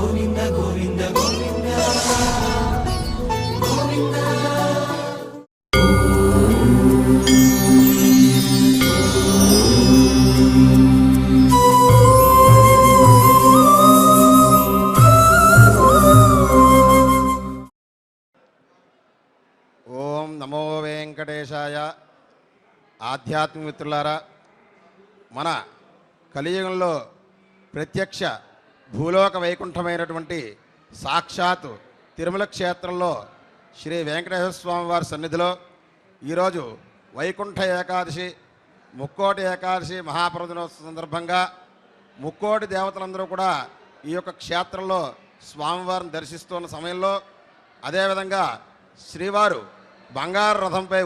గోవింద గోవింద గోవింద గోవింద. ఓం నమో వెంకటేశాయ. ఆధ్యాత్మిక మిత్రులారా, మన కలియుగంలో ప్రత్యక్ష భూలోక వైకుంఠమైనటువంటి సాక్షాత్ తిరుమల క్షేత్రంలో శ్రీ వెంకటేశ్వర స్వామి వారి సన్నిధిలో ఈరోజు వైకుంఠ ఏకాదశి, ముక్కోటి ఏకాదశి మహాపర్వదినోత్సవ సందర్భంగా ముక్కోటి దేవతలందరూ కూడా ఈ యొక్క క్షేత్రంలో స్వామివారిని దర్శిస్తున్న సమయంలో, అదేవిధంగా శ్రీవారు బంగారు రథంపై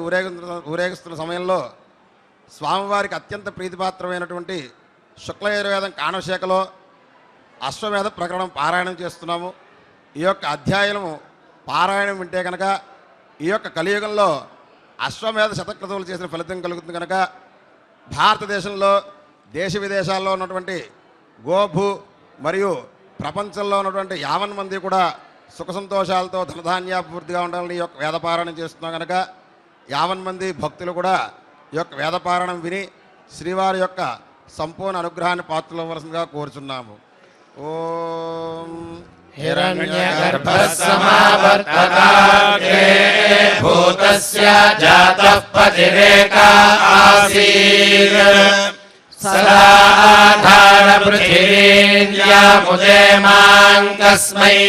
ఊరేగిస్తున్న సమయంలో స్వామివారికి అత్యంత ప్రీతిపాత్రమైనటువంటి శుక్లయజుర్వేదం కాణశేఖలో అశ్వమేధ ప్రకరణం పారాయణం చేస్తున్నాము. ఈ యొక్క అధ్యాయము పారాయణం వింటే కనుక ఈ యొక్క కలియుగంలో అశ్వమేధ శతక్రతువులు చేసిన ఫలితం కలుగుతుంది కనుక భారతదేశంలో దేశ విదేశాల్లో ఉన్నటువంటి గోభూ మరియు ప్రపంచంలో ఉన్నటువంటి 50 మంది కూడా సుఖ సంతోషాలతో ధనధాన్యాభివృద్ధిగా ఉండాలని ఈ యొక్క వేదపారాయణం చేస్తున్నాం కనుక 50 మంది భక్తులు కూడా ఈ యొక్క వేదపారాయణం విని శ్రీవారి యొక్క సంపూర్ణ అనుగ్రహాన్ని పాత్రలు అవ్వాల్సిందిగా కోరుచున్నాము. ఓం హిరణ్యగర్భః సమావర్తతాగ్రే భూతస్య జాతః పతిరేకా ఆసీత్ సదాధార పృథివీర్యాముదేమాం కస్మై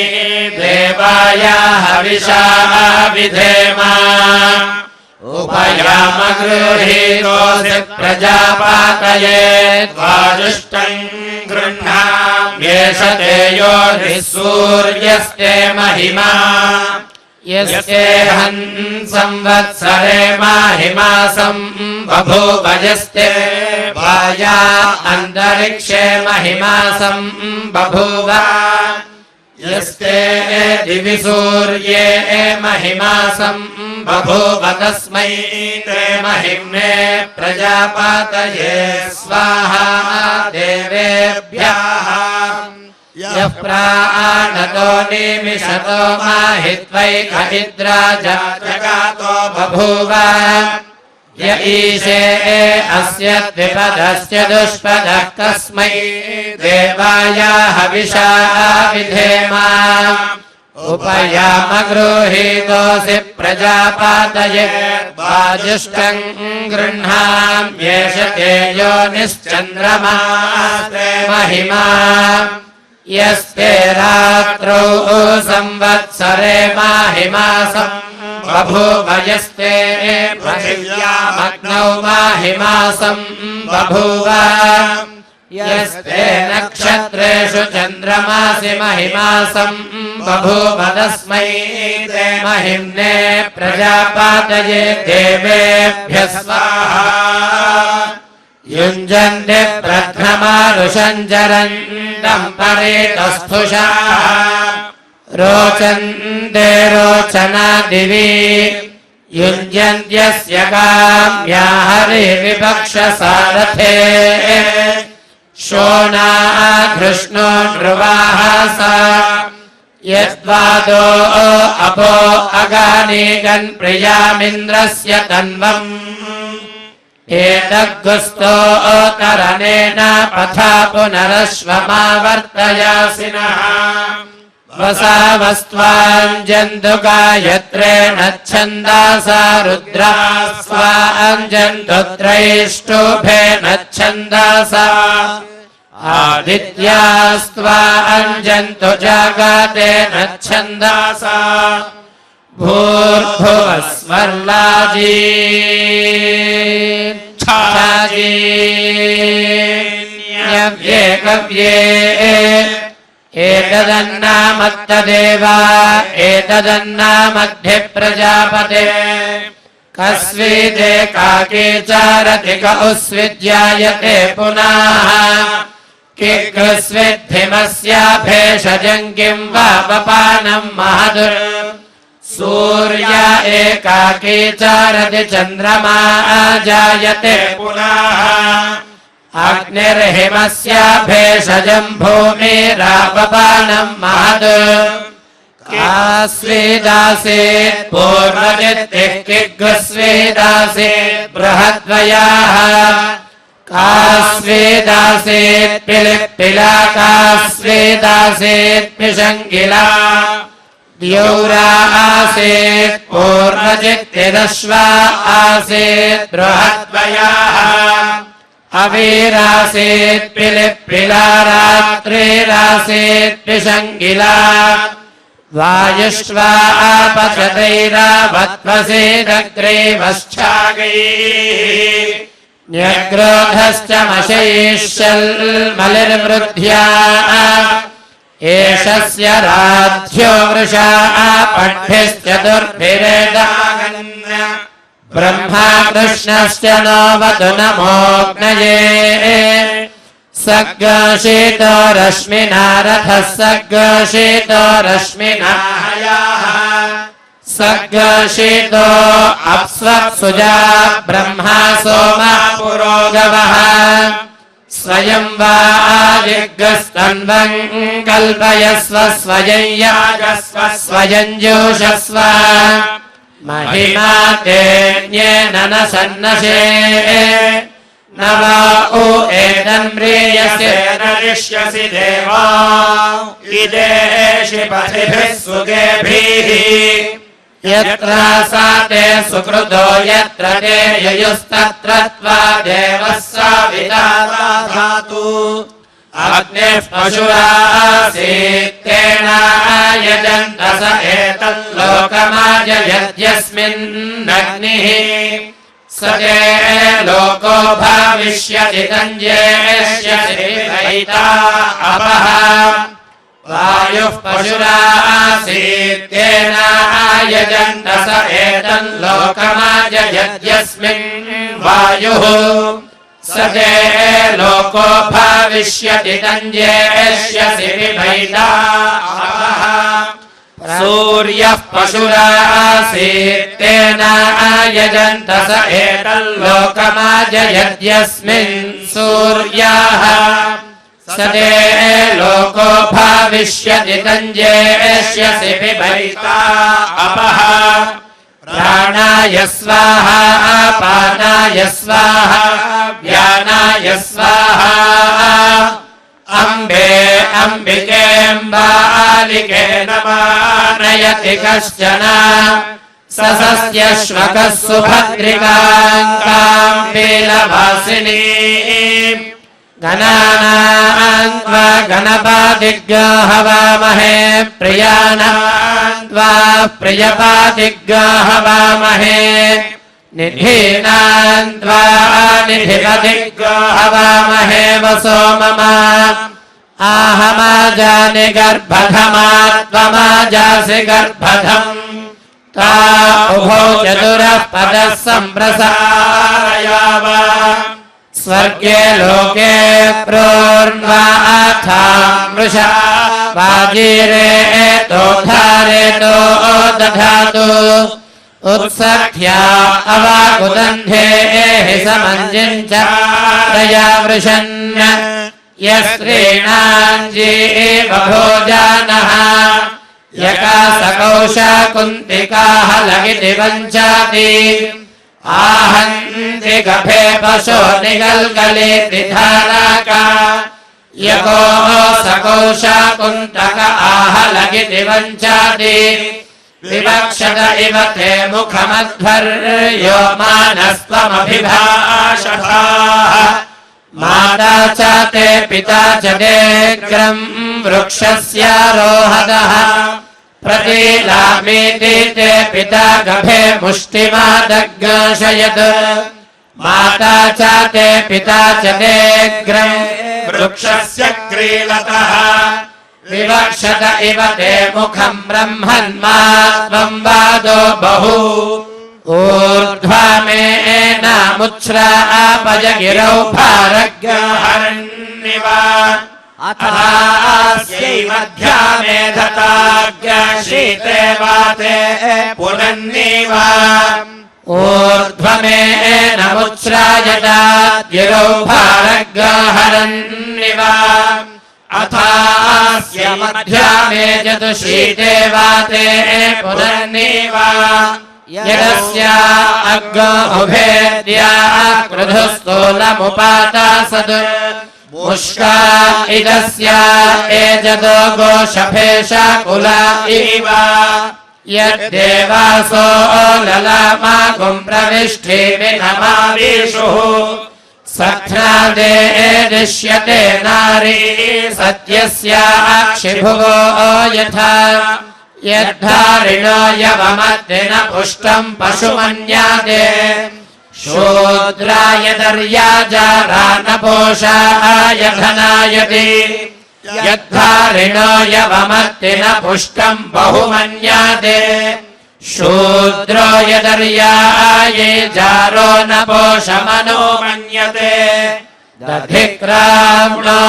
దేవాయ హవిషా విధేమ ఉపయామగృహీతోసి ప్రజాపాతయే ద్వాజుష్టం గృహ్ణామ్యేష తేజో నిస్సూర్యస్తే మహిమా యస్యేహం సంవత్సరే మాహిమాసం బభూవయస్తే వాయా అంతరిక్షే మహిమాసం బభూవ యస్తే దివి సూర్యే మహిమాసం బభూవ తస్మై తే మహిమ్నే ప్రజాపాతయే స్వాహా దేవేభ్యః యః ప్రాణతో నిమిషతో మాహిత్వైక ఇంద్రా జగాతో బభూవ య ఈశే అస్య ద్విపదస్య దుష్పదః కస్మై దేవాయ హవిషా విధేమ ఉపయామగృహీతోసి ప్రజాపాతయే వాజుష్టం గృహ్ణామ్యేష తేజో నిశ్చంద్రమాస్తే మహిమా యస్తే రాత్రౌ సంవత్సరే మాహిమాసం బభూవ యస్తే పృథివ్యామగ్నౌ మాహిమాసం బభూవ యస్తే నక్షత్రేషు చంద్రమాసి మహిమాసం బభూవ తస్మై తే మహిమ్నే ప్రజాపాతయే దేవేభ్యః స్వాహా యుంజన్తే ప్రథమారుషంజరంతం పరేతస్థుషా రోచన్తే రోచనా దివి యుంజన్త్యస్య కామ్యా హరి విపక్ష సారథే శోణా కృష్ణో నృవాహాస యద్వాదో అపో అగానీగన్ ప్రియామింద్రస్య తన్వం ఏతగ్గుస్తో తరణేన పథా పునరశ్వమావర్తయాసినః వసావస్త్వాంజంతు గాయత్రేణ ఛందాసా రుద్రా స్వాంజంతు త్రైష్టోభేన ఛందాసా ఆదిత్యాస్త్వాంజంతు జాగాతేన ఛందాసా భూర్భువస్వర్లాజీ ఛాజీన్యవ్యే కవ్యే ఏతదన్నామత్తదేవా ఏతదన్నామధ్య ప్రజాపతే కస్వేదేకాకే చారతి కౌస్విద్యాయతే పునః కిస్విద్ధిమస్యాభేషజం కిం వా వపానం మహదుర్ सूर्य एकाकी चारति चंद्रमा जायते पुनः अग्निर्हिमस्य भेषजम् भूमिरापपानम् महत् कास्वेदासीत् पूर्वजित्तिः किग्स्वेदासीत् बृहद्वयाः कास्वेदासीत् पिलिप्पिला कास्वेदासीत् पिशङ्गिला द्यौरा आसीत् पूर्वजित्तिरश्वा आसीत् बृहद्वयाः अवीरासीत् पिलिप्पिला रात्रिरासीत् पिशङ्गिला वायुष्वा आपचतैरावत्वसेदग्रेवश्चागैः न्यग्रोधश्च मशैश्चल्मलिर्वृद्ध्या एषस्य राध्यो वृषा पट्भिश्चतुर्भिरेदागन् ब्रह्मा कृष्णश्च नो वतु नमोऽग्नये सग्गशीतो रश्मिना रथः सग्गशीतो रश्मिना हयाः सग्गशीतो अप्स्वत्सुजा ब्रह्मा सोमा पुरोगवः स्वयं वा आदिग्गस्तन्वं कल्पयस्व स्वयं यागस्व स्वयं जोषस्व महिमा तेऽन्येन न सन्नशे न वा उ एतन्म्रियसे नरिष्यसि देवा इदेषि पथिभिः सुगेभिः यत्र सा ते सुकृतो यत्र ते ययुस्तत्र त्वा देवः साविता धातु अग्निः पशुरासीत् तेनायजन्त स एतल्लोकमाजयद्यस्मिन्नग्निः स ते लोको भविष्यति तञ्जेष्यसि वैता अपः वायुः पशुरासीत् तेनायजन्त स एतल्लोकमाजयद्यस्मिन् वायुः स ते लोको भविष्यति तञ्जेष्यसि वैता अपः सूर्यः पशुरासीत् तेनायजन्त स एतल्लोकमाजयद्यस्मिन् सूर्याः स ते लोको भविष्यति तञ्जेष्यसि वैता अपः प्राणाय स्वाहा अपानाय स्वाहा व्यानाय स्वाहा अम्बे अम्बिकेऽम्बालिके नमानयति कश्चन ससस्य श्वकः सुभद्रिकां लीलवासिनी गणानां त्वा गणपादिग्हवामहे प्रियाणां त्वा प्रियपादिग्हवामहे निधीनां त्वा निधिपदिग्हवामहे वसो मम आहमाजानि गर्भधमा त्वमाजासि गर्भधम् ता उभौ चतुरः पदः सम्प्रसारयाव स्वर्गे लोके प्रोर्वाथामृषा वाजीरे एतोधारेतो दधातु उत्सख्या अवाकुदन्धे हि समञ्जिञ्चारया वृषन् यस्त्रीणां जीव भोजानः यकासकौशा कुन्तिकाः लगिति वञ्चाति आहन्ति गभे पशो निगल्गलेति धाराका यको सकौशा कुन्तक आहलगिति वञ्चाति विवक्षत इव ते मुखमध्वर्यो मानस्त्वमभिभाषथाः माता च ते पिता च देग्रम् वृक्षस्यारोहदः प्रतीलामीति ते पिता गभे मुष्टिमादग्नाशयत् माता च ते पिता च देग्रम् वृक्षस्य क्रीडतः विवक्षत इव ते मुखम् ब्रह्मन्मात्मम् वादो बहु ऊर्ध्वमेनामुच्छ्रापयगिरौ भारग्यहरन्निव अथास्यै मध्यामे धताग्यशीते वाते पुनन्निव ऊर्ध्वमेनमुच्छ्रायत गिरौ भारग्रहरन्निव अथास्य मध्यामे चतुशीते वाते पुनर्निव यदस्य अग्नो उभेद्या कृधुस्थूलमुपातासत् मुष्का इदस्य एजदो गोषभेशकुला इव यद्देवासो ललामागुं प्रविष्टिविनमाविषुः सख्नादे दृश्यते नारी सत्यस्याक्षिभुवो यथा यद्धारिणो यवमद्दिन पुष्टम् पशुमन्यादे शूद्राय दर्याजारानपोषाय धनायति यद्धारिणो यवमद्दिन पुष्टम् बहुमन्यादे शूद्रो यदर्याये जारो न पोषमनो मन्यते दधिक्राम्णो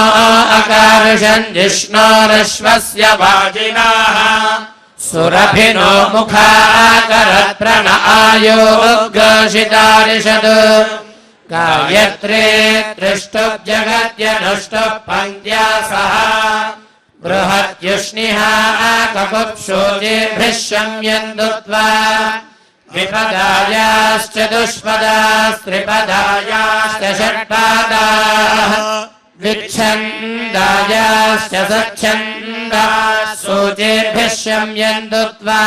अकार्षन् जिष्णोरश्वस्य वाजिनाः सुरभिनो मुखाकरत्प्रण आयोग्रशितारिषद् गायत्रे त्रिष्टुब्जगत्यनुष्टुप् पङ्क्त्या सह बृहत्युष्णिहा ककुप्सोजेभिः शम्यन्दुत्वा द्विपदायाश्च दुष्पदास्त्रिपदायाश्च षट्पादाः विच्छन्दायाश्च सच्छन्दाः सोजेभिः शम्यन्दुत्वा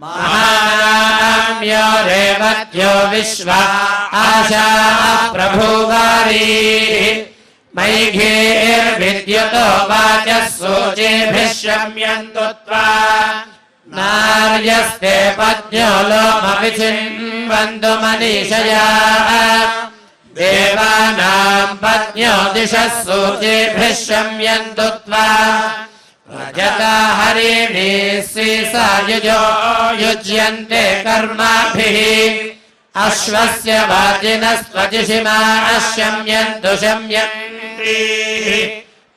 महानाम्यो रेवत्यो विश्वा आशा प्रभुवारीः मैघेर्विद्युतो वाचः सोचेभिः शम्यन्तुत्वा नार्यस्ते पद्यो लोमविचिन्वन्तु मनीषया देवानाम् पद्यो दिशः सोचेभिः शम्यन्तुत्वा रजता हरिणी श्रीसायुजो युज्यन्ते कर्माभिः अश्वस्य वाजिनस्त्वजिषिमा शम्यन्तु शम्यन्ति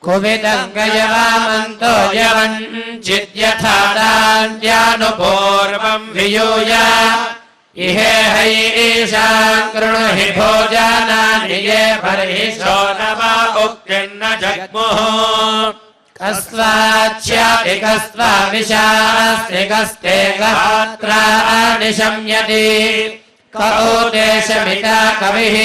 कुविदङ्गयवामन्तो यवञ्चिद्यथा दान्यानुपूर्वम् वियूय इहे हैषाम् कृणु हि भोजानानि ये बर्हिषो न वा उक्तिर्न जग्मुः कस्त्वाच्छ्याति कस्त्वाविशास्ति कस्ते गात्राणि शम्यति कौदेशमिता कविः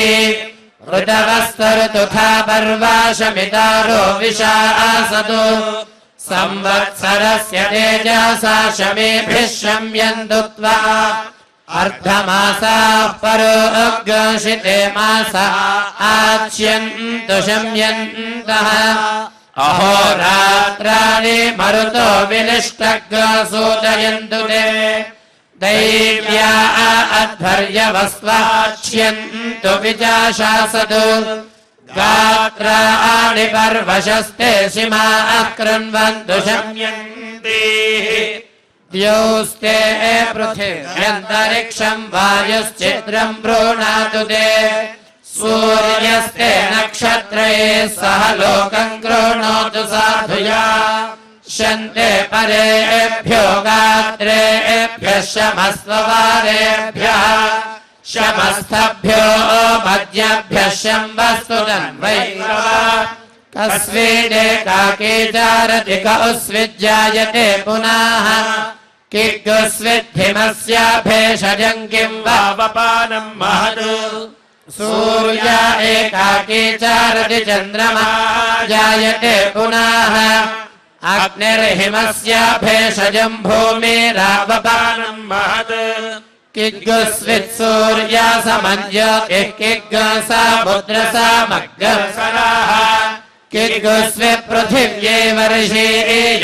ऋतवस्तऋतुथा पर्वाशमितारो विशासतु संवत्सरस्य तेजसा शमेभिः शम्यन्तुत्वा अर्धमासाः परोऽग्रशिते मासा आच्यन्तु शम्यन्तः अहोरात्राणि मरुतो विनिष्टग्रसूदयन्तु ते दैव्या अध्वर्यवस्वाच्यन्तु विजाशासतु गात्राणि पर्वशस्ते सीमाः कृण्वन्तु शम्यन्ति द्यौस्ते पृथिव्यन्तरिक्षम् वायुश्चित्रम् प्रोणातु ते सूर्यस्ते नक्षत्रैः सह लोकम् कृणोतु साधुया शन्ते परेभ्यो गात्रेभ्यः शमस्ववारेभ्यः शमस्थभ्यो मध्यभ्यः शम्वस्तु तन्वैरव कस्मिदेकाकी चारति क उस्विज्जायते पुनः किग्गुस्विद्धिमस्य भेषजम् किम् वावपानम् महत् सूर्य एकाकी चारति चन्द्रमा जायते पुनः अग्निर्हिमस्य भेषजम् भूमिरावपानम् महत् किग्गुस्वित्सूर्या समज्योतिः किग्गुसमुद्रसमग्रसराः किग्गुस्वित्पृथिव्ये वर्षे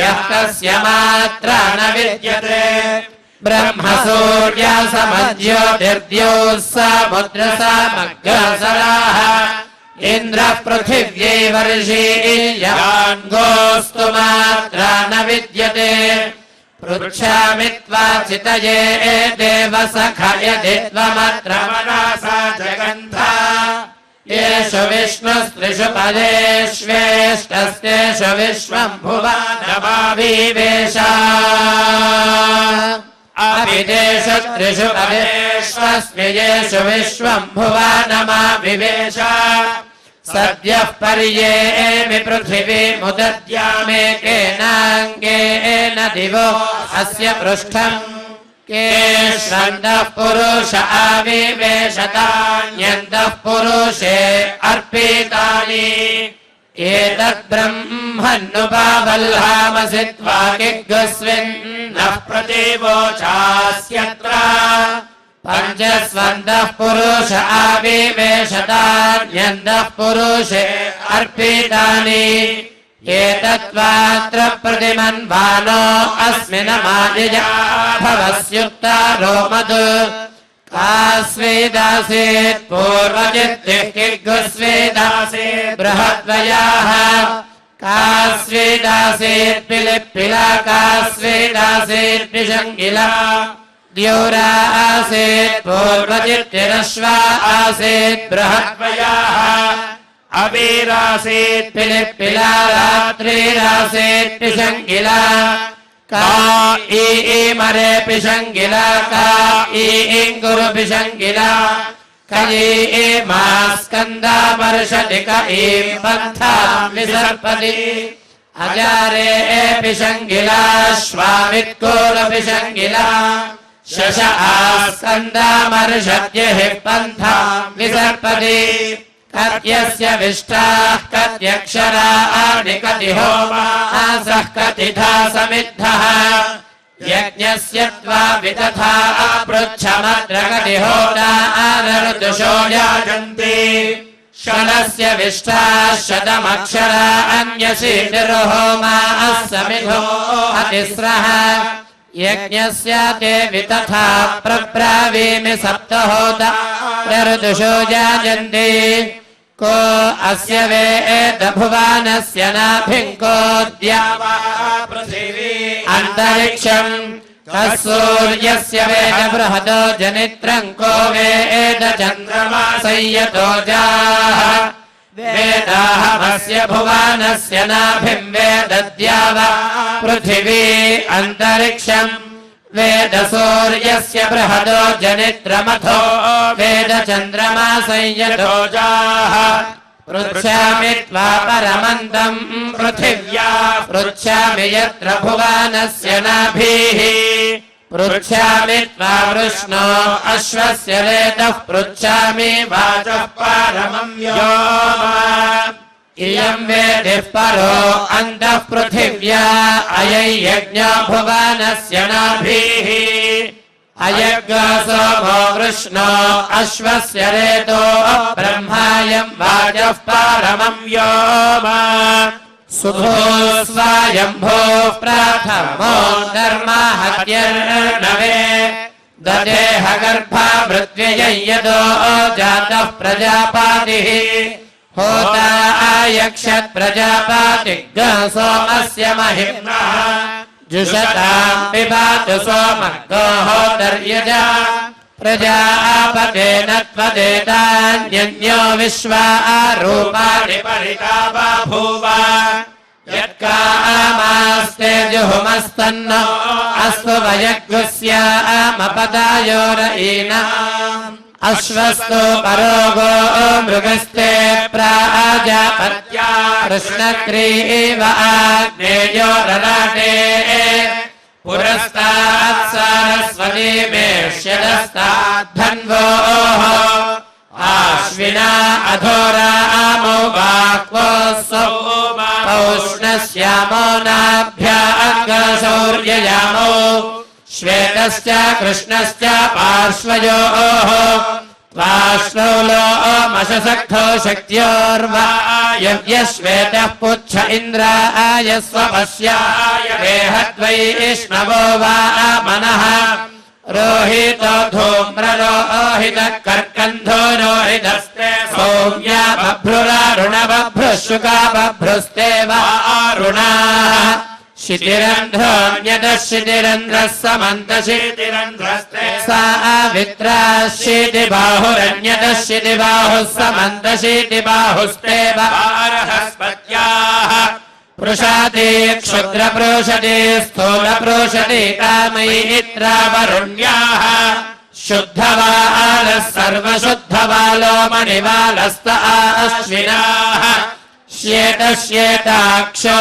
यः कस्य मात्रा न विद्यते ब्रह्म सूर्या समज्योतिर्द्योः समुद्रसमग्रसराः इन्द्रः पृथिव्यै वर्षे यान्गोऽस्तु मात्रा न विद्यते पृच्छामि त्वा चितये देवसखयदि त्वमत्र मनसा जगन्था येषु विष्णुस्त्रिषु पदेष्वेष्टस्तेषु विश्वम् भुवनमाविवेश अविदेषु त्रिषु पदेष्वस्म्ययेषु विश्वम् भुवानमाविवेश सद्यः पर्येमि पृथिवीमुदद्यामेकेनाङ्गेन दिवो अस्य पृष्ठम् केष्वन्तः पुरुष आविवेशतान्यन्तः पुरुषे अर्पितानि एतद्ब्रह्मन्नुपावल्हामसि त्वाकिग्स्विन्नः प्रतिवोचास्यत्र पञ्चस्वन्तः पुरुष आविवेशतान्यन्तः पुरुषे अर्पितानि एतत्त्वात्र प्रतिमन्वानो अस्मिन्मादिजा भवस्युक्तारो मधु कास्वेदासेत् पूर्वजित्तिः किग्स्वेदासेत् बृहद्वयाः कास्वेदासेत् पिलिप्पिला कास्वेदासेत् पिशङ्गिला द्योरा आसेत् पूर्वजित्तिरश्वा आसेत् बृहद्वयाः अवीरासेत् पिलिप्पिला रात्रिरासेत् पिशङ्गिला का ईमरे पिशङ्गिला का ईङ्गुरु पिशङ्गिला कयीमा स्कन्दा वर्षति क ईं पन्थां विसर्पति अजारे पिशङ्गिला श्वामित्कोर पिशङ्गिला शश आस्कन्दामर्षत्यः पन्थां विसर्पति कत्यस्य विष्टाः कत्यक्षराणि कति होमासः कतिधा समिद्धः यज्ञस्य त्वा वितथा पृच्छमद्रगति होतारऋतुषो याजन्ति शनस्य विष्टाः शतमक्षरा अन्यशीतिर्होमाः समिधो अतिस्रः यज्ञस्य ते वितथा प्रब्रावीमि सप्तहोतारऋतुषो याजन्ति को अस्य वेदभुवानस्य नाभिङ्कोऽद्यावा पृथिवी अन्तरिक्षम् कः सूर्यस्य वेद बृहतो जनित्रम् को वेद चन्द्रमा संयतोजाः वेदाहमस्य भुवानस्य नाभिम् वेदद्यावा पृथिवी अन्तरिक्षम् वेद सूर्यस्य बृहतो जनित्रमथो वेद चन्द्रमा संयतोजाः पृच्छामि त्वा परमन्तम् पृथिव्या पृच्छामि यत्र भुवानस्य नाभिः पृच्छामि त्वा वृष्णो अश्वस्य रेतः पृच्छामि वाचः परमं व्योम इयं वेदिः परो अन्तः पृथिव्या अयं यज्ञो भुवानस्य नाभिः अयज्ञो सोमो वृष्णो अश्वस्य रेतो ब्रह्मायं वाचः परमं व्योम सुभो स्वायम्भोः प्रथमो धर्माहत्यर्णवे ददेह गर्भावृत्व्ययं यदो जातः प्रजापातिः होता आयक्षत् प्रजापातिः सोमस्य महिम्नः जुषतां पिबातु सोमः गोहोदर्यजा प्रजापतेन त्वदेतान्यन्यो विश्वा रूपाणि परिता बभूव यत्कामास्ते जुहुमस्तन्नो अस्तु वयग्स्यामपदायोरयीनाम् अश्वस्तो परोगो मृगस्ते प्राजापत्या कृष्णग्रीव आग्नेयो रलाटे पुरस्तात् सरस्वती मेष्यदस्ताद्धन्वोः आश्विना अधोरामो बाह्वोऽसौ पौष्णस्यामो नाभ्याग्रशौर्ययामो श्वेतश्च कृष्णश्च पार्श्वयोः त्वाश्नौलो मशसक्थो शक्त्योर्वायव्यश्वेतः पुच्छ इन्द्राय स्वपश्याय देहद्वैष्णवो वा मनः रोहितो धूम्ररोहितः कर्कन्धो रोहितस्ते सौम्या बभ्रुरारुण बभ्रुः शुका बभ्रुस्ते वा अरुणाः शितिरन्ध्रोऽन्यतः शितिरन्ध्रः समन्तशितिरन्ध्रस्ते सावित्राशीतिबाहुरन्यतः शितिबाहुः समन्तशितिबाहुस्ते बृहस्पत्याः पृषाते क्षुद्रपृषते स्थूलपृषते कामयित्रावरुण्याः शुद्धवालः सर्वशुद्धवालो मणिवालस्त अश्विनाः श्वेतश्वेताक्षो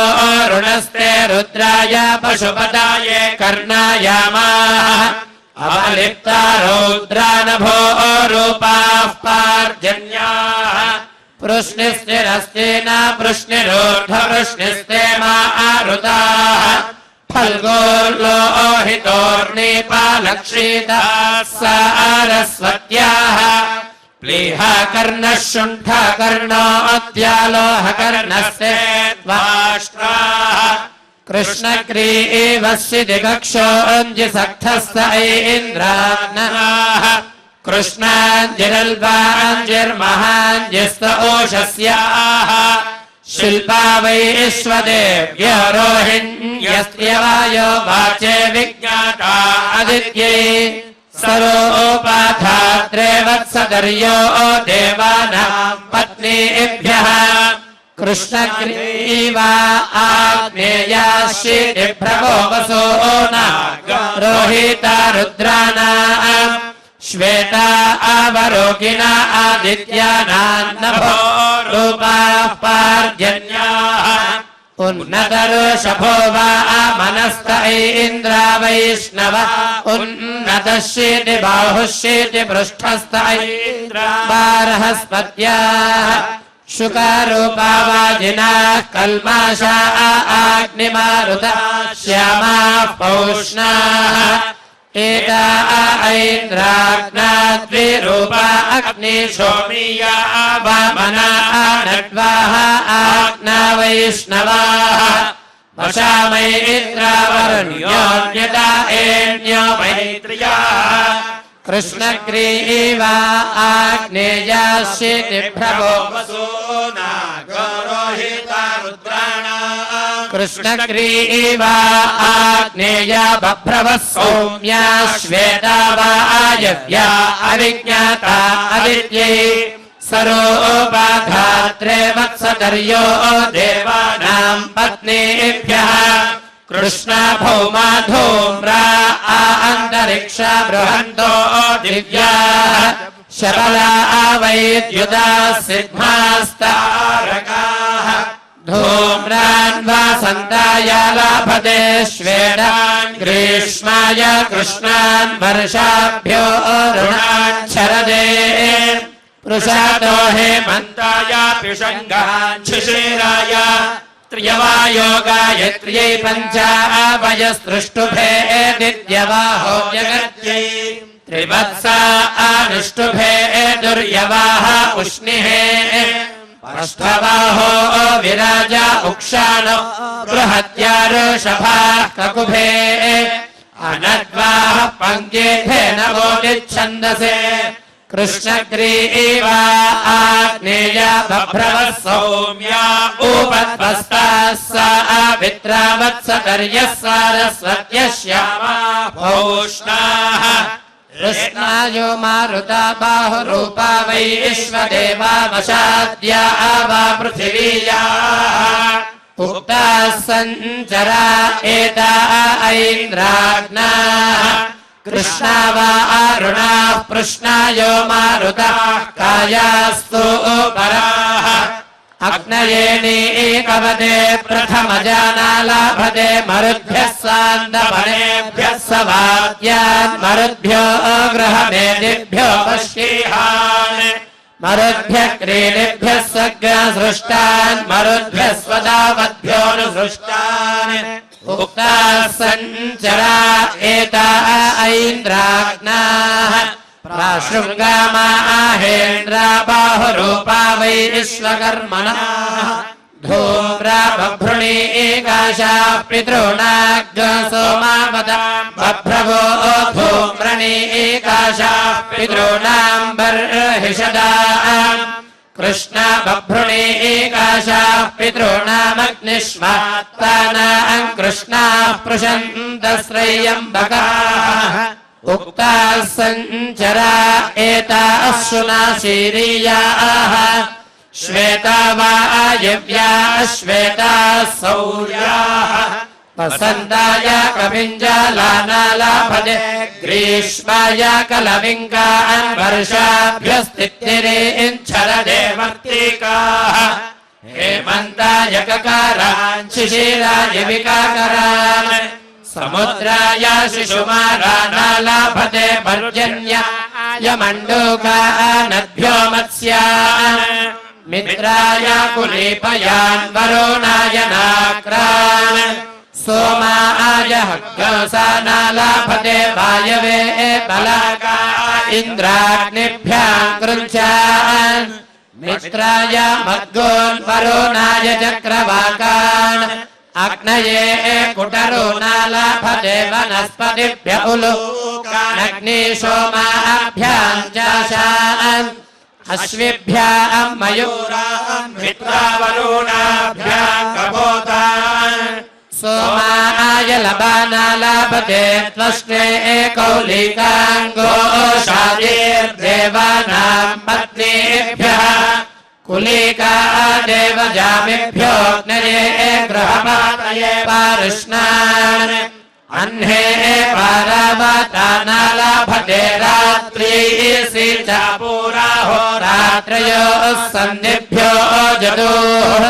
रुणस्ते रुद्राय पशुपताय कर्णायामाः अवलिप्ता रौद्रानभो रूपाः पार्जन्याः पृश्निस्तिरस्तेन पृश्निरोर्धपृश्निस्ते मारुताः फल्गोर्लोहितोर्निपालक्षिताः सारस्वत्याः प्लीहाकर्णः शुण्ठकर्णोऽद्यालोहकर्णस्य त्वाष्ट्राः कृष्णग्रीवस्य दिगक्षोऽञ्जिसक्थस्त ऐन्द्राग्नः कृष्णाञ्जिरल्पाञ्जिर्महाञ्जिस्त ओषस्याः शिल्पा वैश्वदेव्यो रोहिण्यस्त्यवायो वाचे विज्ञाता आदित्यै सरोपाधात्रे वत्सदर्यो देवानां पत्नीभ्यः कृष्णग्रीवा आग्नेयाश्चिभ्रवो वसो नाग रोहिता रुद्राणाम् श्वेता आवरोगिणा आदित्यानान्नभो रूपाः पार्जन्याः उन्नतऋषभो वा मनस्त ऐन्द्रा वैष्णव उन्नतश्चेति बाहुश्चेति पृष्ठस्त ऐन्द्रा बृहस्पत्याः शुकारूपा वाजिनाः कल्माषा आग्निमारुता श्यामाः पौष्णाः एता ऐन्द्राग्ना द्विरूपा अग्निशोमीया वामना नड्वाः आग्ना वैष्णवाः वशामैन्द्रावरुण्योऽन्यता एण्यो मैत्र्याः कृष्णग्रीवा आग्नेयाश्चिभ्रवो वसो नागरोहिता रुद्राणाम् कृष्णग्रीवा आग्नेया बभ्रवः सौम्या श्वेता वा आयव्या अविज्ञाता आदित्यै सरोपाधात्रे वत्सदर्यो देवानां पत्नीभ्यः कृष्णा भौमा धूम्रा अन्तरिक्षा बृहन्तो दिव्याः शबला वैद्युता सिद्धास्तारकाः धूम्रान् वासन्ताय लाभते श्वेतान् ग्रीष्माय कृष्णान् वर्षाभ्यो ऋणान् शरदे पृषातो हेमन्ताय पिशङ्गान् शिशिराय त्र्यवायो गायत्र्यै पञ्चावयस्तृष्टुभे दिद्यवाहो जगत्यै त्रिवत्सा अनुष्टुभे दुर्यवाः उष्णिः पृष्ठवाहो विराज उक्षाणो बृहत्यारुषभाः ककुभे अनद्वाः पङ्क्तिभे नवोदिच्छन्दसे कृष्णग्रीवा आग्नेया बभ्रवः सौम्या उपद्वस्ताः सावित्रावत्सदर्यः सारस्वत्यः श्यामा पौष्णाः कृष्णायो मारुता बाहुरूपा वैश्वदेवा वशाद्या वा पृथिवीयाः उक्ताः सञ्चरा एता ऐन्द्राग्नाः कृष्णा वा अरुणाः पृष्णायो मारुतः कायास्तु पराः अग्नयेनीकवते प्रथमजानालाभते मरुद्भ्यः सान्दपणेभ्यः सवाद्यान् मरुद्भ्यो गृहमेदिभ्यो पश्येहान् मरुद्भ्यः क्रीडिभ्यः सृष्टान् मरुद्भ्यः स्वदावद्भ्योऽनुसृष्टान् उक्ताः सञ्चरा एता ऐन्द्राग्नाः प्राशृङ्गामाहेन्द्रा बाहुरूपा वैश्वकर्मणः धूम्रा बभ्रुणी एकाशाः पितॄणाग् सोमावता बभ्रवो धूम्रणी एकाशाः पितॄणां बर्हिषदाम् कृष्णा बभ्रुणी एकाशाः पितॄणामग्निष्मात्तानां कृष्णाः पृषन्तस्त्रय्यम्बकाः उक्ताः सञ्चरा एताः सुनाशीरीयाः श्वेता वायव्या श्वेता सौर्याः वसन्ताय कविञ्जालानालाभते ग्रीष्माय कलविङ्गान् वर्षाभ्यस्तित्तिरेच्छरदेवर्तिकाः हेमन्ताय ककारान् शिशिराय विकाकरान् समुद्राय शिशुमारानालाभते पर्जन्याय मण्डूकानद्भ्यो मत्स्यान् मित्राय कुलीपयान् वरुणाय नाक्रान् सोमाय हग्गसानालाभते वायवे बलाका इन्द्राग्निभ्यां कृञ्चान् मित्राय मद्गोन् वरुणाय चक्रवाकान् अग्नये कुटरुनालाभते वनस्पतिभ्य उलूकानग्निशोमाभ्यां चाशान् अश्विभ्यां मयूरान् मित्रावरुणाभ्यां कपोतान् सोमाय लबानालाभते त्वष्टे कौलिकाङ्गो शादीर्देवानां पत्नीभ्यः कुलिका देवजामिभ्योऽग्नये गृहपातये पारुष्णान् अह्ने पारावतानालाभते रात्रीसीचापूराहोरात्रयोः सन्धिभ्यो जतुः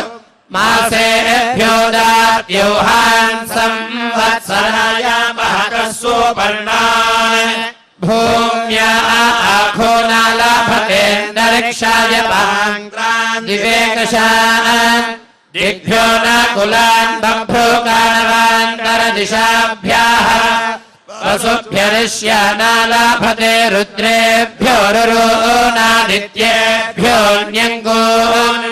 मासेभ्यो दात्योहान् संवत्सराय महतः सुपर्णान् भूम्या आखोनालाभतेऽन्तरिक्षाय पाङ्क्रान् दिवेकशान् दिग्भ्यो न कुलान् बभ्रूकाणवान्तरदिशाभ्याः वसुभ्यरिष्यानालाभते रुद्रेभ्यो रुरोनादित्येभ्योऽन्यङ्गून्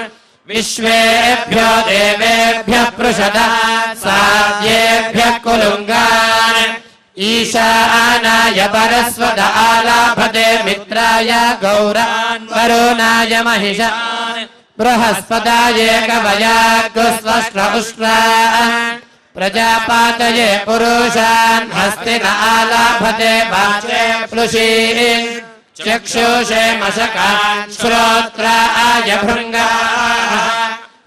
विश्वेभ्यो देवेभ्यः पृषतः साध्येभ्यः कुलुङ्गान् ईशानाय परस्वत आलाभते मित्राय गौरान् वरुणाय महिषान् बृहस्पताय कवयाग्स्वष्ट्र उष्ट्रान् प्रजापातये पुरुषान् हस्तिन आलाभते वाचे प्लुषीन् चक्षुषे मशकान् श्रोत्राय भृङ्गाः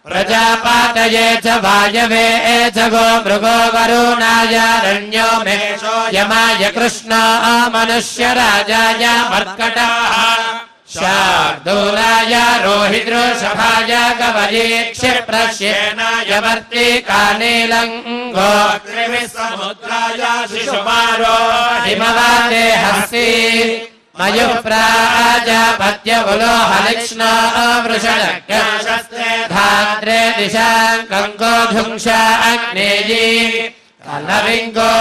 प्रजापातये च वायवे च गो मृगो वरुणाय रण्यो मेषो यमाय कृष्णो मनुष्यराजाय मर्कटाः शार्दूलाय रोहितृषभाय गवये क्षिप्रश्येनाय वर्तिकानीलङ्गो समुद्राय शिशुमारो हिमवाते हस्ति मयुप्राजापत्यबुलो हलिक्ष्णो वृषणशस्त्रे धात्रे दिशाङ्कङ्कोधुंसा अग्नेयी कलविङ्गो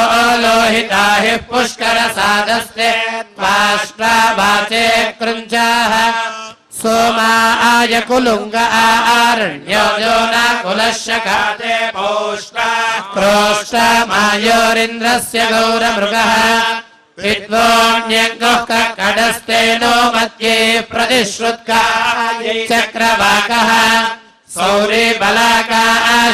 लोहिताहिः पुष्करसादस्ते त्वाष्ट्रावाचे कृञ्चाः सोमाय कुलुङ्ग आरण्यो जोनाकुलशकाते पौष्टा क्रोष्टमायोरिन्द्रस्य गौरमृगः विद्वोऽन्यङ्गः ककडस्तेनो मध्ये प्रतिश्रुत्कायै चक्रवाकः सौरिबलाका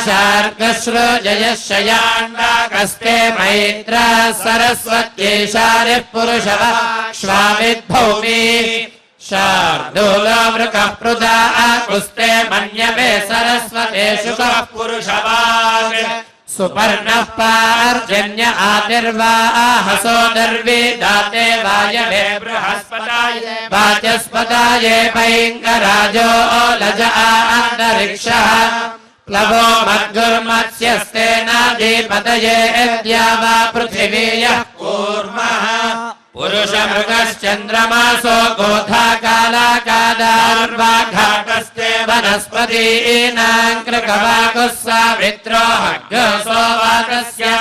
शार्गश्रुजयशयाण्डाकस्ते मैत्रा सरस्वत्यैशारिः पुरुषवः श्वामिद्भौमी शार्दूलो वृकः पृथा कुस्ते मन्यवे सरस्वते शुकः पुरुषवाग् सुपर्णः पार्जन्य आतिर्वाहसो दर्वी दाते वायवे बृहस्पताय वाचस्पताय पैङ्गराजो लज आन्तरिक्षः प्लवो मद्गुर्मत्स्यस्तेनाधिपतये द्यावा पृथिवीयः कूर्मः पुरुषमृगश्चन्द्रमासो गोधा कालाकादार्वाघाटस्ते वनस्पतीनां कृकवाकुः सावित्रो हर्गसो वातस्य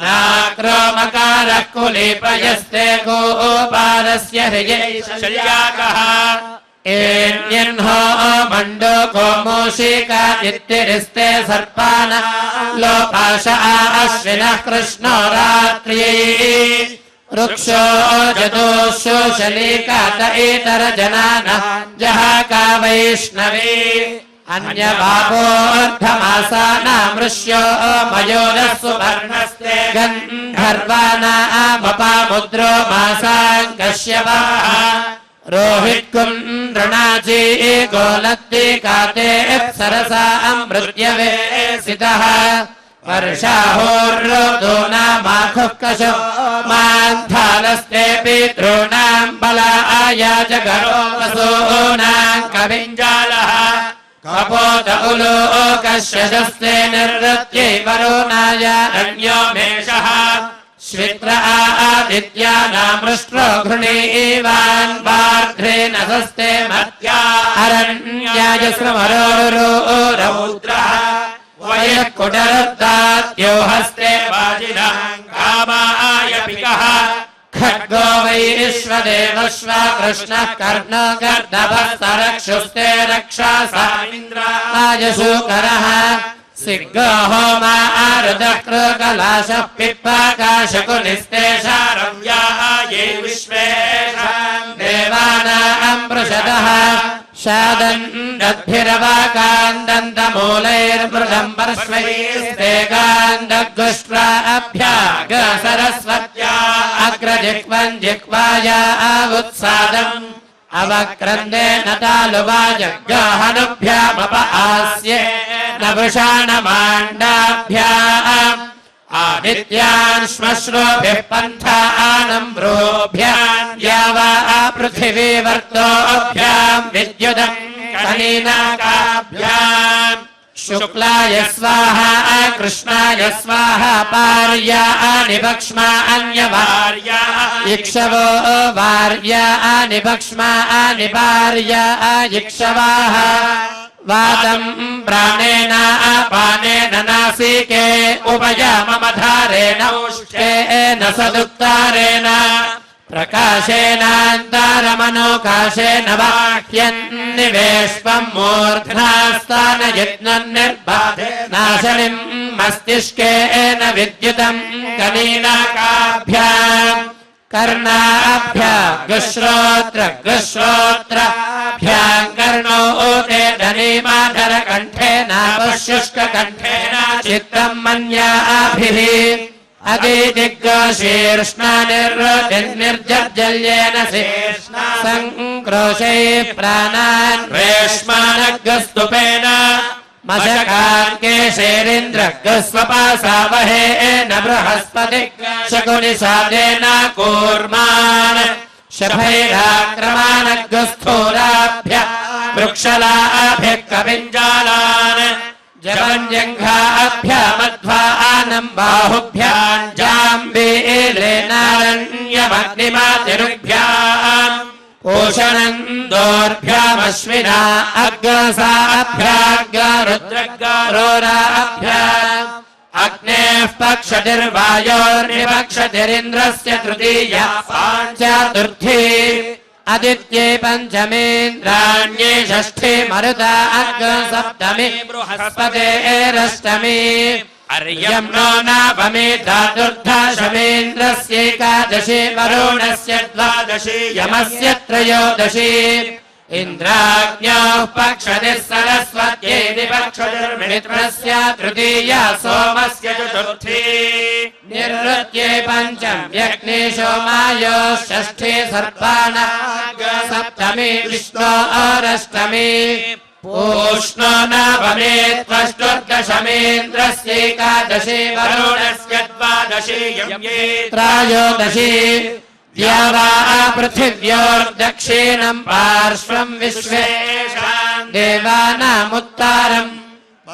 नाक्रोमकारः कुलीपयस्ते गोपालस्य हृयैशल्याकः एन्यन्हो मण्डूको मूषिकादित्तिरिस्ते सर्पान लोपाश अश्विनः कृष्णो रात्र्यै वृक्षो जदोशोशलीकात इतरजनानः जहाका वैष्णवी अन्यभावोऽर्धमासानामृष्यो मयोरः सुवर्णस्ते गन्धर्वाणामपामुद्रो मासाङ्कश्यवाः रोहित्कुन्द्रणाची गोलत्ति काते सरसा अमृत्यवे सितः वर्षाहोर्दूनामाखुः कशो मान्थालस्ते पितॄणाम् बलाय जगरो वसूनाम् कविञ्जालः कपोत उलोकस्य शस्ते निर्वृत्यै वरुणाय रण्यो मेषः श्वित्र आदित्यानामृष्ट्रो घृणीवान् वार्ध्रेण सस्ते मत्या अरण्याय श्रमरोरुरौद्रः वयः कुटरदात्यो हस्ते वाजिनाम् कामाय पिकः खड्गो वैश्वदेवश्वा कृष्णः कर्णो गर्दभः सरक्षुस्ते रक्षासामिन्द्राय शूकरः सिग्गो होमा आरुदः कृकलाशः पिप्पाकाशकुनिस्तेषारव्याये विश्वेषाम् देवानाम् पृषदः शादन्दद्भिरवाकान्दन्तमूलैर्मृदम् परश्वैस्ते गान्दग्गुष्ट्राभ्याग सरस्वत्या अग्रजिह्वम् जिह्वाया आवुत्सादम् अवक्रन्दे न तालुवाजग्गाहनुभ्यामप आस्ये न वृषाणमाण्डाभ्याम् आदित्यान् श्मश्रुभिः पन्थानम् ब्रूभ्याम् या वा पृथिवी वर्तोभ्याम् विद्युदम् कनीनाकाभ्याम् शुक्लाय स्वाहा कृष्णाय स्वाहा पार्यानि भक्ष्मान्यवार्या इक्षवो वार्यानि भक्ष्मानि पार्या इक्षवाः वातम् प्राणेन अपानेन नासिके उपयाममधारेण उष्टेन सदुक्तारेण प्रकाशेनान्तारमनोकाशेन बाह्यन्निवेश्वम् मूर्ध्नास्तानयत्नम् निर्बाधे नाशनिम् मस्तिष्केन विद्युतम् कनीनाकाभ्याम् कर्णाभ्याम् गुश्रोत्राभ्याम् कर्णो ते धनीमाधरकण्ठेन शुष्ककण्ठेन चित्तम् मन्याभिः अदिदिग्गशीर्ष्णानिर्जर्जल्येन शीर्ष्णा सङ्क्रोशैः प्राणान् रेष्मानग्गस्तुपेन मशकान् केशेरिन्द्रग्गस्वपासावहेन बृहस्पति शकुनिषादेन कूर्मान् शफैराक्रमानग्गस्थूलाभ्य वृक्षलाभ्यः कविञ्जालान् जवञ्जङ्घाभ्यामध्वानम् बाहुभ्याम् जाम्बीलेनारण्यमग्निमातिरुभ्याम् पोषणम् दोर्भ्यामश्विना अग्रसाभ्याग्रुद्रगारोराभ्याम् अग्नेः पक्षतिर्वायोर्निपक्षतिरिन्द्रस्य तृतीया चतुर्थी आदित्ये पञ्चमेन्द्राण्ये षष्ठे मरुता सप्तमी बृहस्पतेरष्टमी अर्यम् नो नापमे धातुर्दशमेन्द्रस्यैकादशी वरुणस्य द्वादशी यमस्य त्रयोदशी इन्द्राज्ञोः पक्षतिः सरस्वत्यै विपक्षतिर्मित्रस्य तृतीया सोमस्य चतुर्थी निवृत्ये पञ्चम्यग्ने सोमायोः षष्ठे सर्वाणाम् सप्तमी विष्णोरष्टमी पूष्णो नवमे त्वष्टुर्दशमेन्द्रस्यैकादशी वरुणस्य द्वादशी यम्ये त्रयोदशी द्यावा पृथिव्योर्दक्षिणम् पार्श्वम् विश्वेषाम् देवानामुत्तारम्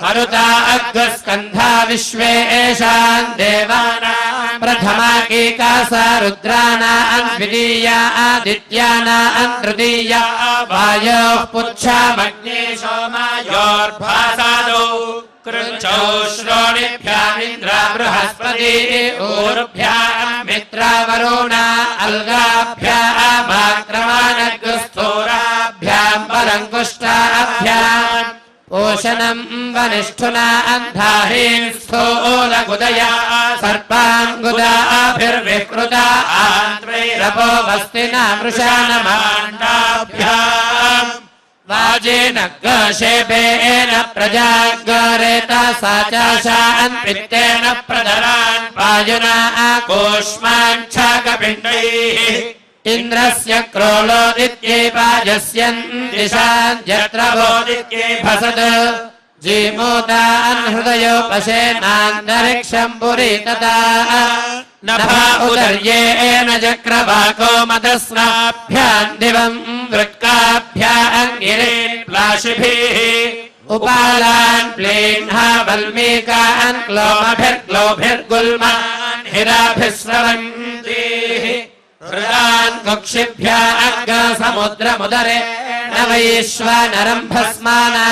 मरुता अग्रस्कन्धा विश्वेषाम् देवानाम् प्रथमा कीकासा रुद्राणाम् द्वितीया आदित्यानाम् तृतीया वायोः पुच्छामग्ने सोमायोर्भासादौ कृञ्चौ श्रोणिभ्यामिन्द्रा बृहस्पति ऊर्भ्याम् मित्रा वरुणा अल्गाभ्यामाक्रमानग्रस्थूराभ्याम् परङ्कुष्ठाभ्याम् पोषणम् वनिष्ठुना अन्धाहीन् स्थूलगुदया सर्पाङ्गुदाभिर्विकृता आन्त्रैरपो वस्तिना मृषाणमाण्डाभ्याम् वाजेन गशेपेन प्रजागरेता सा चाशान् पित्तेन प्रधरान् वायुना आकोष्मान् छाकपिण्डैः इन्द्रस्य क्रोलोदित्यैवाजस्यन्दिशान्यत्र बोदित्यै भसत् जीमूतान् हृदयोपशेनान्तरिक्षम् पुरीतता नभा उदर्येण चक्रवाको मदस्नाभ्याम् दिवम् वृक्काभ्याम् गिरिप्लाशिभिः उपालान् प्लेह्ना वल्मीकान् क्लोमभिर्ग्लोभिर्गुल्मान् हिराभिस्रवन्तीः हृदान् कुक्षिभ्याग्समुद्रमुदरे न वैश्वानरम् भस्माना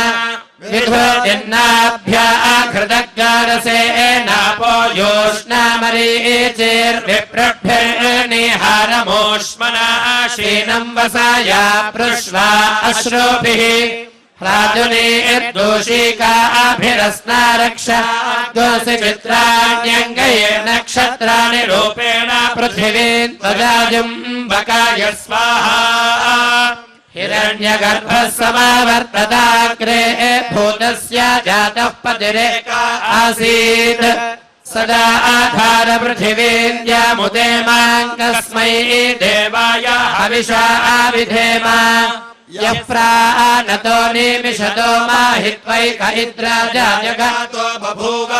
विधुर्दिन्नाभ्याघृतगारसेनापो योष्णामरीचिर्विप्रभ्यर्निहारमोष्मनाशीनम् वसाया पृश्वा अश्रुभिः राजुनीर्दोषिकाभिरस्नारक्ष दोषि चित्राण्यङ्गये नक्षत्राणि रूपेण पृथिवीम् त्वजाजुम् बकाय स्वाहा हिरण्यगर्भः समावर्तताग्रे भूतस्य जातः पतिरेक आसीत् सदा आधार पृथिवीन्द्यामुदेमाम् कस्मै देवाय हविषा आविधेम यः प्राणतो निमिषतो माहित्वैक इन्द्राजायगातो बभूव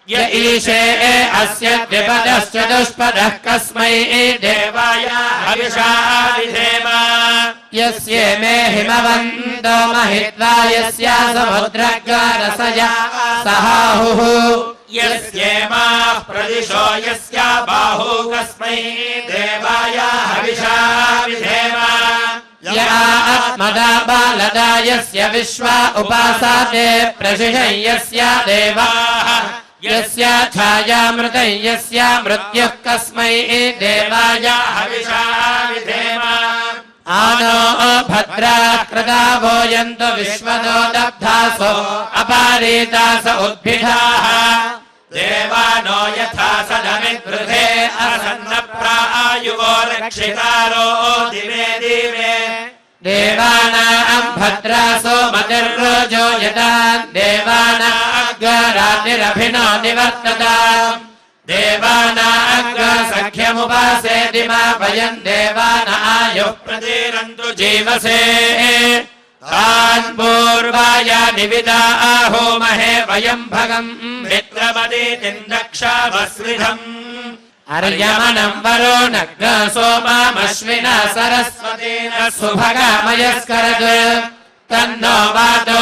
य ईशे अस्य द्विपदश्च दुष्पदः कस्मै देवाय हविषा विधेम यस्येमे हिमवन्तो महित्वा यस्या समुद्रगारसया सहाहुः यस्येमाः प्रदिशो यस्या बाहु कस्मै देवाय हविषा विधेम या आत्मदा बालदा यस्य विश्वा उपासाते प्रशिषं यस्या देवाः यस्या छायामृतं यस्या मृत्युः कस्मै देवाय हविषा विधेम आनो भद्राः कृतावो यन्तु विश्वतो दग्धासो अपारीतास उद्भिदाः देवानो यथा सदमिद्वृधे असन्नप्रायुवो रक्षितारो दिवे दिवे देवानाम् भद्रासो मतिर्रोजो यतान् देवानाग्रातिरभिनो निवर्तताम् देवानाग्रसख्यमुपासेदिमा वयम् देवान आयुः प्रतीरन्तु जीवसे तान् पूर्वाय निविदा आहोमहे वयम् भगम् मित्रमदीतिम् दक्षावस्विधम् अर्यमनम् वरुणग्र सोमामश्विना सरस्वतीन सुभगामयस्करत् तन्नो वातो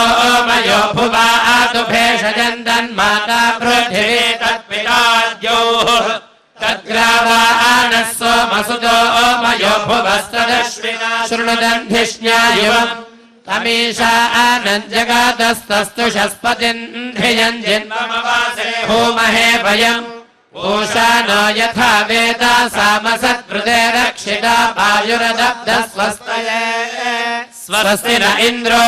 मयो भुवा आतु भेषजम् तन्माता पृथिवी तत्पिताद्योः तद्ग्रावानः सोमसुतो मयो भुवस्तदश्विना शृणुदन्धिष्ण्यायुवम् तमीशा आनञ्जगातस्तस्तु शस्पतिम् धियम् जिन्ममवासे होमहे वयम् ऊषा नो यथा वेदा सामसत्कृते रक्षिता वायुरदब्धः स्वस्तये स्वस्ति न इन्द्रो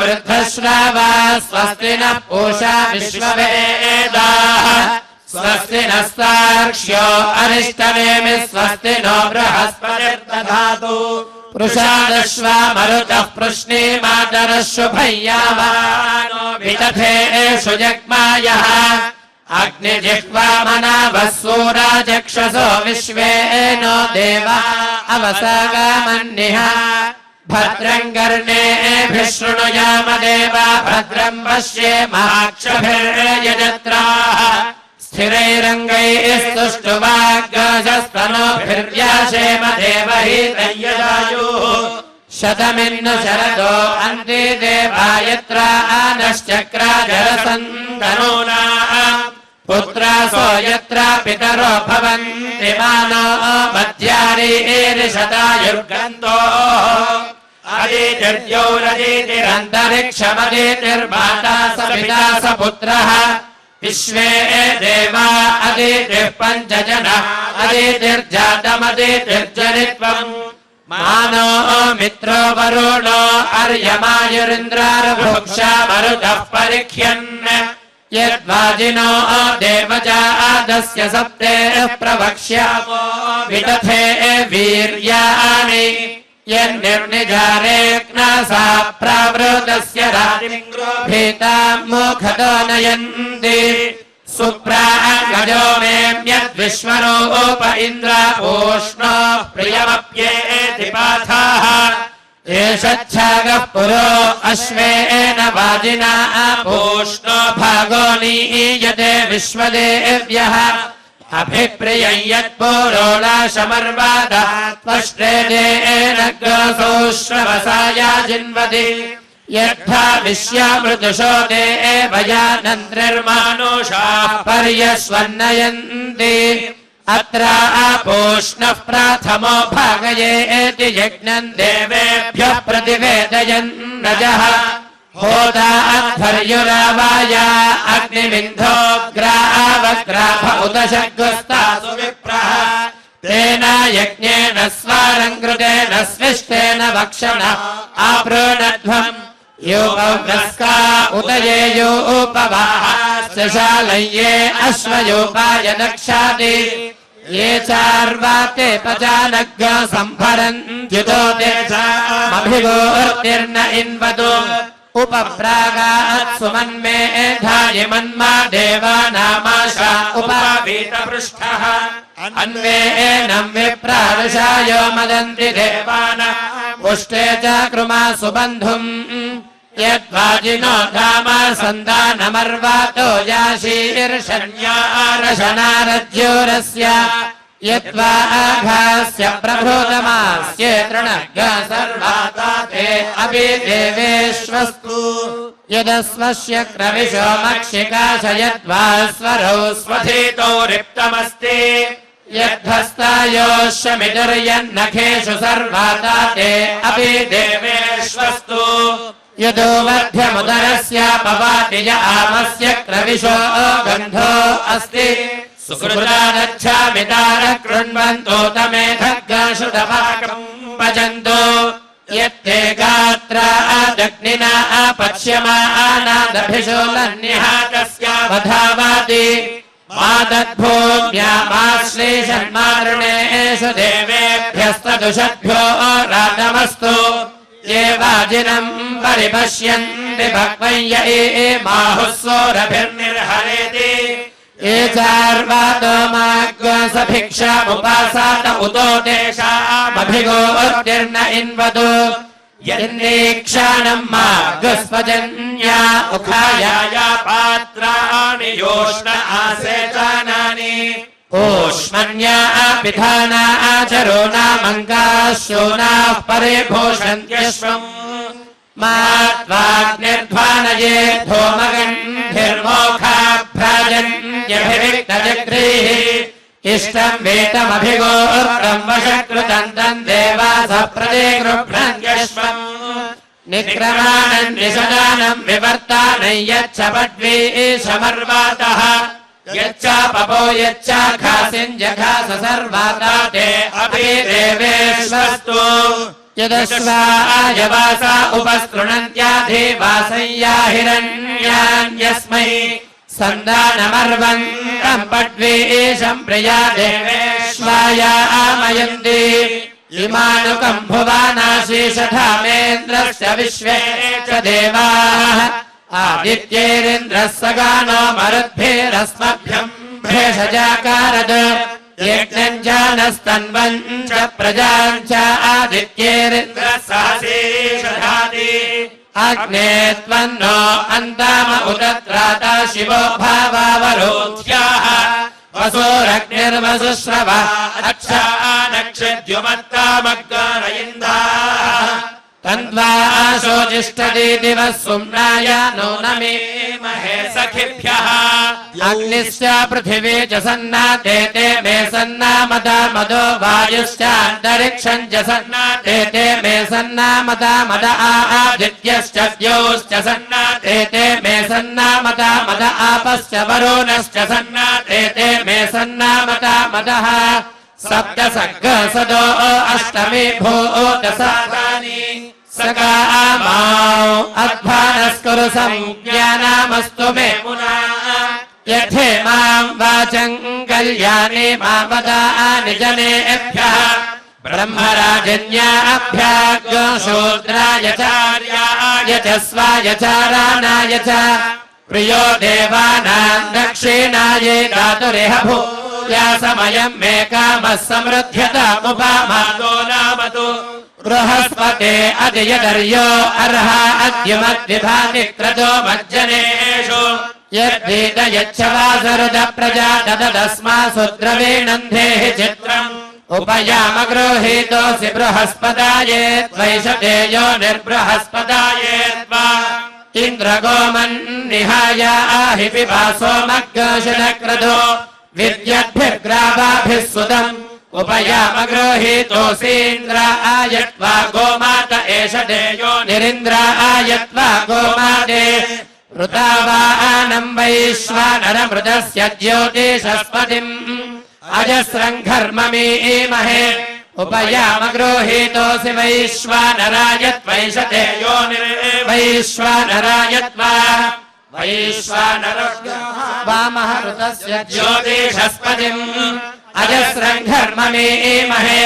वृद्धश्रावा स्वस्ति नः पूषा विश्ववेदाः स्वस्ति नस्तार्क्ष्यो अरिष्टनेमि स्वस्ति नो बृहस्पतिर्दधातु पुरुषादश्वा मरुतः पृश्नीमातरः शुभय्यावानो विदधेषु जग्मायः अग्निजिह्वामनावः सूराचक्षसो विश्वे नो देवा अवसागामन्निह भद्रम् कर्णेभिः शृणुयाम देवा भद्रम् पश्येमाक्षभिर्यजत्राः स्थिरैरङ्गैस्तुष्टुवाग्गजस्तनोभिर्व्यासेम देवहीतय्यदायुः शतमिन्नु शरदो अन्ते देवायत्रा आनश्चक्राजरसन्तनूना पुत्रासो यत्र पितरो भवन्ति मानो मध्यारीरिषदायुर्गन्तो अदितिर्यौरदितिरन्तरिक्षमदितिर्माता स पिता स पुत्रः विश्वे देवा अदितिः पञ्चजनः अदितिर्जातमदितिर्जनित्वम् मानो मित्रो वरुणो अर्यमायुरिन्द्रारभुक्षा मरुतः परिख्यन् यद्वाजिनो देवजादस्य सप्तेः प्रवक्ष्यामो विदधे वीर्याणि यन्निर्निजारेऽग्नासा प्रावृतस्य रातिमिङ्ग्रो भीताम् मुखतो नयन्ति सुप्रागजो मेऽम्यद्विश्वरूप इन्द्र पूष्णो प्रियमप्येति पाथाः एषच्छागः पुरो अश्वेन वाजिना पूष्णो भागो नीयते विश्वदेव्यः अभिप्रियं यत्पूरोणाशमर्वादः त्वष्ट्रेदेन ग्रसोश्रवसाया जिन्वति यद्धा विश्यामृतुषो देवयानन्द्रिर्मानुषाः पर्यस्वन्नयन्ति अत्र पूष्णः प्राथमो भागयेति यज्ञम् देवेभ्यः प्रतिवेदयन् रजः होताध्वर्युरावाया अग्निविन्धोऽग्रावग्राभ उत शग्वस्तासु विप्रः तेन यज्ञेन स्वारङ्कृतेन स्विष्टेन वक्षणः आपृणध्वम् योपव्रस्का उत ये योपवाः शालये अश्वयोपाय दक्षाति ये चार्वाते पचानग् सम्भरन्त्युतो तेषामभिगोर्तिर्न इन्वतो उपप्रागात् सुमन्मेधाय मन्मा देवानामाशा उपवीतपृष्ठः अन्वेनं विप्रारुषायो मदन्ति देवाना पुष्टे च कृमा सुबन्धुम् यद्वाजिनो धाम सन्दानमर्वातो याशीर्षण्यारशनारज्योरस्य यद्वा आघास्य प्रभोदमास्ये तृणग् सर्वाता ते अपि देवेष्वस्तु यदस्वस्य क्रविशो मक्षिकाशयद्वा स्वरौ स्वधीतो रिक्तमस्ति यद्धस्तायोश्यमिदुर्यन्नखेषु सर्वाता ते अपि देवेष्वस्तु यदो मध्यमुदरस्य पवाति य आमस्य क्रविशो गन्धो अस्ति सुकृतानच्छामितार कृण्वन्तो तमेधग्गाशुतपाकम् पचन्तो यत्ते गात्रा दग्निना पश्यमानादभिषो लन्निहातस्यावधावाति मादद्भूम्यामाश्लेषन्मारुणेषु देवेभ्यस्तदुषद्भ्यो रातमस्तु ये वाजिनम् परिपश्यन्ति भक्वं य माहुः सोरभिर्निर्हरेति ये चार्वातो माग्सभिक्षामुपासात उतो तेषामभिगोर्तिर्न इन्वतो यन्नीक्षाणम् मार्गस्वजन्या उखाया पात्राणि योष्ण आसेचानानि ओष्मन्या पिधाना आचरो नामङ्गाश्योनाः परे भूषन्त्यश्वम् मात्वाग्निर्ध्वानये धूमगन्धिर्मोखाभ्राजन्यभिविक्तचक्रीः इष्टम् वेतमभिगोत्रम् वशकृतम् तम् देवासः प्रतिगृह्णन्त्यश्वम् निक्रमाणम् निषदानम् विवर्तानम् यच्छपड्वीशमर्वातः यच्चापपो यच्चाघासिञ्जघास सर्वाता ते अपि देवेष्वस्तु यदश्वायवासा उपस्तृणन्त्याधिवासंया हिरण्यान्यस्मै सन्दानमर्वन्तम् पड्वीशम् प्रिया देवेश्वाया आमयन्ति इमानुकम् भुवानाशीषधामेन्द्रस्य विश्वे च देवाः आदित्यैरिन्द्रः सगानो मरुद्भिरस्मभ्यम् भेषजाकारद यज्ञम् जानस्तन्वम् च प्रजाम् च आदित्यैरिन्द्रः सहसीषधाति अग्ने त्वन्नो अन्ताम उदत्राता शिवो भावावरोध्याः वसोरग्निर्वसुश्रवः अच्छा नक्षद्युमत्तामग्गारयिन्दाः तन्वासो जिष्ठति दिवः सुम्नाय नूनमे महे सखिभ्यः अग्निश्च पृथिवी च सन्नाते ते मे सन्नामदा मदो वायुश्चान्तरिक्षम् च सन्नाते ते मे सन्नामदा मद आदित्यश्च द्यौश्च सन्नाते ते मे सन्नामदा मद आपश्च वरुणश्च सन्नाते ते मे सन्नामदा मदः सप्त सर्गसदो अष्टमी भूतसाधानि सकामाौ अध्वानस्कुरु संज्ञानामस्तु मे मुना यथे माम् वाचम् कल्याणे मामदानि जनेभ्यः ब्रह्मराजन्याभ्याग् शूद्राय चार्याय च स्वाय चाराणाय च प्रियो देवानां दक्षिणायै दातुरिह भूया समयं मे कामः समृद्ध्यतामुपामादो नामतु बृहस्पते अधियदर्यो अर्हा अद्युमद्विभाति क्रतो मज्जनेषु यद्वेद यच्छवासरुद प्रजा ददस्मासु द्रवीणन्धेः चित्रम् उपयामगृहीतोऽसि बृहस्पदाये त्वैषतेयो निर्बृहस्पदायेत्वा इन्द्रगोमन्निहाय आहि पिबासो मग्गशनक्रदो विद्यद्भिर्ग्रावाभिः सुतम् उपयामगृहीतोऽसीन्द्र आयत्वा गोमात एष देयो निरिन्द्र आयत्वा गोमाते ऋतावानम् वैश्वानरमृतस्य ज्योतिषस्पतिम् अजस्रम् घर्ममीमहे उपयामगृहीतोऽसि वैश्वानराय त्वैषते यो वैश्वानरायत्वा वामः ऋतस्य ज्योतिषस्पतिम् अजस्रम् घर्ममीमहे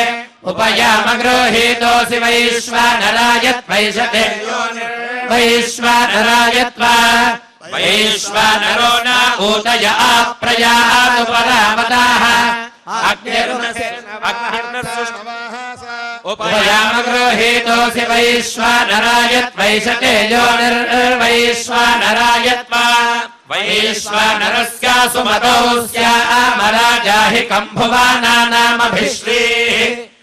उपयामगृहीतोऽसि वैश्वानराय त्वैषते वैश्वानरायत्वा वैश्वानरो न ऊतय आप्रयातु परावताः उपयामगृहीतोऽसि वैश्वानराय त्वैषते यो निर्वैश्वानरायत्वा वैश्वानरस्यासु मतौ स्यामराजाहि कम्भुवानानामभिश्रीः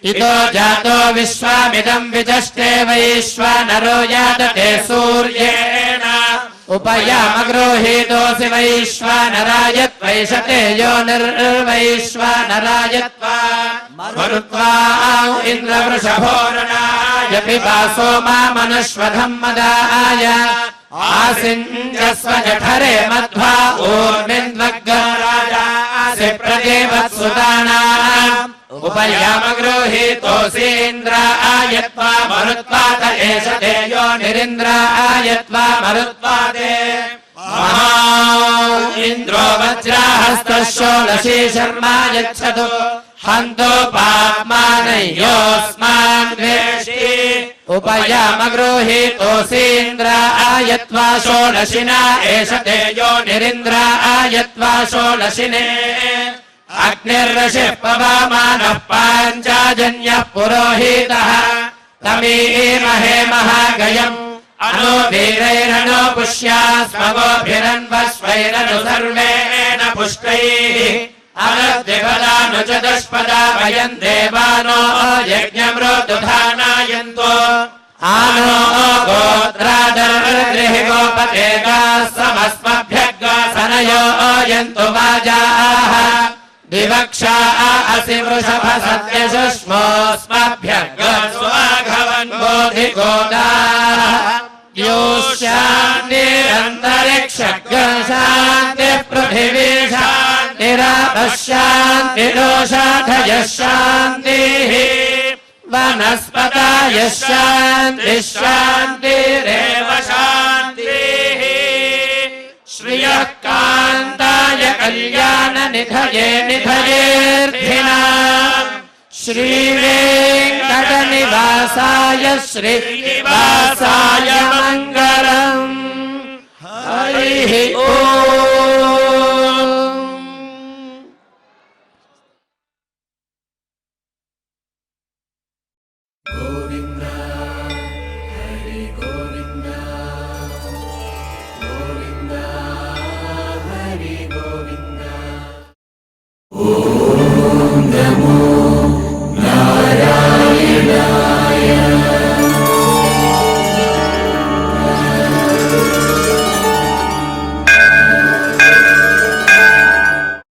इतो जातो विश्वामिदम् विजष्टे वैश्वानरो यादते सूर्येण उपयामगृहीतोऽसि वैश्वानराय त्वैषते यो निर्वैश्वानरायत्वा मरुत्वा इन्द्रवृषभोरणाय पिबासो मामनुष्वधम् मदाय आसिञ्जस्व जठरे मध्वा ऊर्मिन्द्वग्गराजासि प्रदेवत्सुतानाम् उपयामगृहीतोऽसीन्द्र आयत्वा मरुत्वात एष देयो निरिन्द्र आयत्वा मरुत्वाते महा इन्द्रो वज्राहस्तः षोडशी शर्मा यच्छतु हन्तो पाप्मानयोऽस्मान् द्वेष्टि उपयामगृहीतोऽसीन्द्र आयत्वा षोडशिना एष देयो निरिन्द्र आयत्वा षोडशिने अग्निर्ऋषिः पवमानः पाञ्चाजन्यः पुरोहितः तमीमहे महागयम् अनो वीरैरनो पुष्यास्मगोभिरन्वस्वैरनु सर्वेण पुष्टैः अनद्विपदानुचतुष्पदा वयम् देवानो यज्ञमृतुधानायन्तो आनो गोत्रादर्गृह गोपतेगाः समस्मभ्यग्सनयो यन्तु वाजाः दिवक्षा असि वृषभ सत्यशुष्मोऽस्मभ्यग्स्वाघवन् बोधिगोदाः योशान्तिरन्तरिक्षशान्तिः पृथिवी शान्तिरापः शान्तिरोषाधयः शान्तिः वनस्पतयः शान्तिः शान्तिरेव शान्तिः श्रियः कान्ताय कल्याणनिधये निधयेऽर्थिनाम् श्रीवेङ्कटनिवासाय श्रीनिवासाय मङ्गलम् हरिः ॐ।